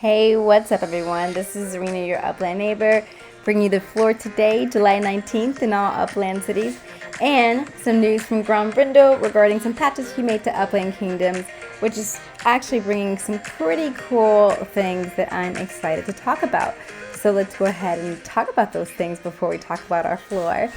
Hey, what's up, everyone? This is Zarina, your Upland neighbor, bringing you the floor today, July 19th, in all Upland cities, and some news from Grand Brindle regarding some patches he made to Upland Kingdoms, which is actually bringing some pretty cool things that I'm excited to talk about. So let's go ahead and talk about those things before we talk about our floor.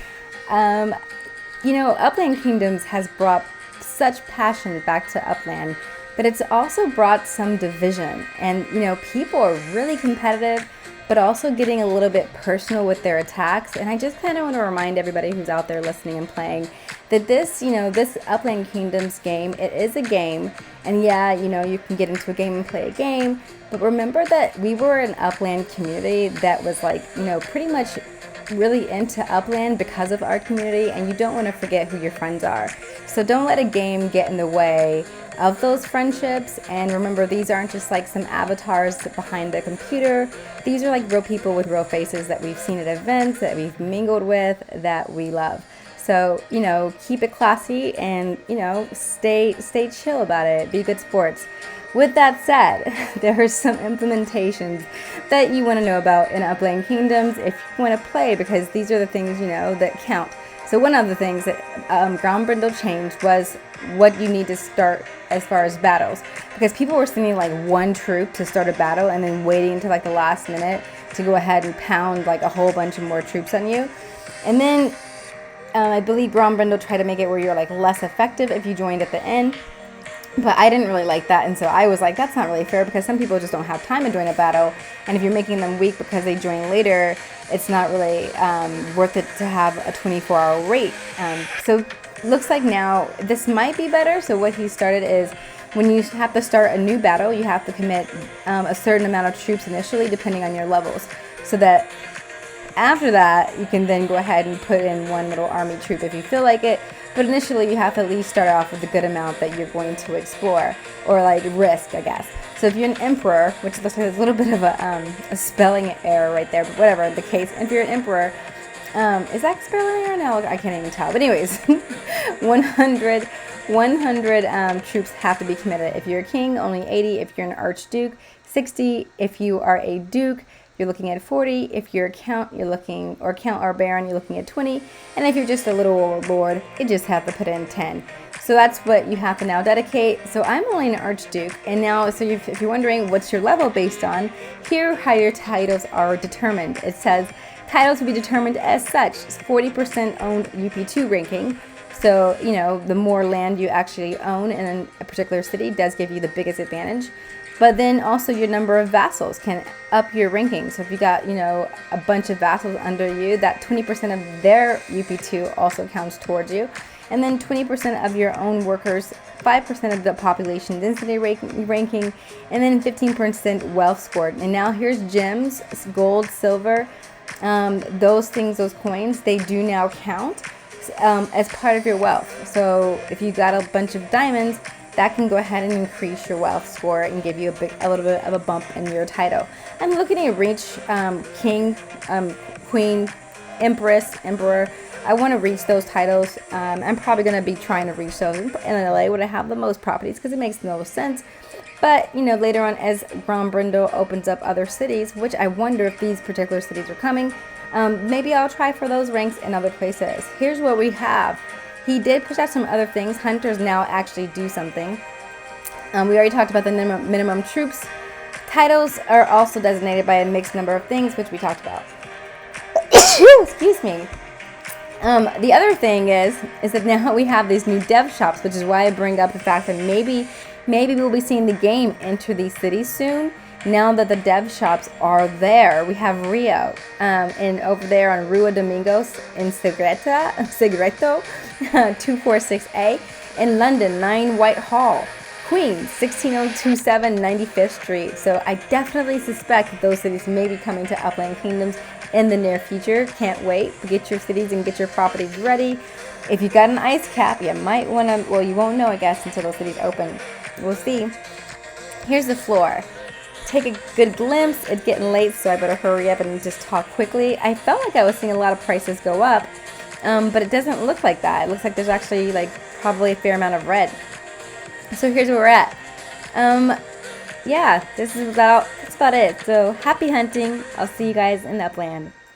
Upland Kingdoms has brought such passion back to Upland, but it's also brought some division. And, people are really competitive, but also getting a little bit personal with their attacks. And I just kind of want to remind everybody who's out there listening and playing that this Upland Kingdoms game, it is a game. And yeah, you can get into a game and play a game. But remember that we were an Upland community that was pretty much really into Upland because of our community, and you don't want to forget who your friends are. So don't let a game get in the way of those friendships. And remember, these aren't just like some avatars behind the computer. These are like real people with real faces that we've seen at events, that we've mingled with, that we love. So, keep it classy and, stay chill about it. Be good sports. With that said, there are some implementations that you want to know about in Upland Kingdoms if you want to play, because these are the things, that count. So one of the things that Grand Brindle changed was what you need to start as far as battles. Because people were sending like one troop to start a battle and then waiting until like the last minute to go ahead and pound like a whole bunch of more troops on you. And then I believe Grand Brindle tried to make it where you're like less effective if you joined at the end. But I didn't really like that, and so I was like, that's not really fair, because some people just don't have time to join a battle, and if you're making them weak because they join later, it's not really worth it to have a 24-hour rate. So looks like now this might be better. So what he started is, when you have to start a new battle, you have to commit a certain amount of troops initially, depending on your levels, so that after that, you can then go ahead and put in one little army troop if you feel like it. But initially, you have to at least start off with a good amount that you're going to explore, or like risk, I guess. So if you're an emperor, which looks like a little bit of a spelling error right there, but whatever the case, if you're an emperor, is that spelling error? No, I can't even tell. But anyways, 100 troops have to be committed. If you're a king, only 80. If you're an archduke, 60. If you are a duke, you're looking at 40. If you're a count, count or baron, you're looking at 20. And if you're just a little lord, you just have to put in 10. So that's what you have to now dedicate. So I'm only an archduke. And now, if you're wondering what's your level based on, here how your titles are determined. It says titles will be determined as such. 40% owned UP2 ranking. So, the more land you actually own in a particular city does give you the biggest advantage. But then also your number of vassals can up your ranking. So if you got, a bunch of vassals under you, that 20% of their UP2 also counts towards you. And then 20% of your own workers, 5% of the population density ranking, and then 15% wealth scored. And now here's gems, gold, silver, those coins, they do now count as part of your wealth. So if you got a bunch of diamonds, that can go ahead and increase your wealth score and give you a little bit of a bump in your title. I'm looking at reach king, queen, empress, emperor. I want to reach those titles. I'm probably going to be trying to reach those in LA where I have the most properties, because it makes the most sense. But, later on, as Grand Brindle opens up other cities, which I wonder if these particular cities are coming, maybe I'll try for those ranks in other places. Here's what we have. He did push out some other things. Hunters now actually do something. We already talked about the minimum troops. Titles are also designated by a mixed number of things, which we talked about. Excuse me. The other thing is that now we have these new dev shops, which is why I bring up the fact that maybe we'll be seeing the game enter these cities soon. Now that the dev shops are there, we have Rio, and over there on Rua Domingos in Segreto, 246A, in London, 9 Whitehall, Queens, 16027 95th Street. So I definitely suspect that those cities may be coming to Upland Kingdoms in the near future. Can't wait. Get your cities and get your properties ready. If you got an ice cap, you might want to, well, you won't know, I guess, until those cities open. We'll see. Here's the floor. Take a good glimpse. It's getting late, so I better hurry up and just talk quickly. I felt like I was seeing a lot of prices go up, but it doesn't look like that. It looks like there's actually probably a fair amount of red. So here's where we're at. Yeah, that's about about it. So happy hunting. I'll see you guys in Upland.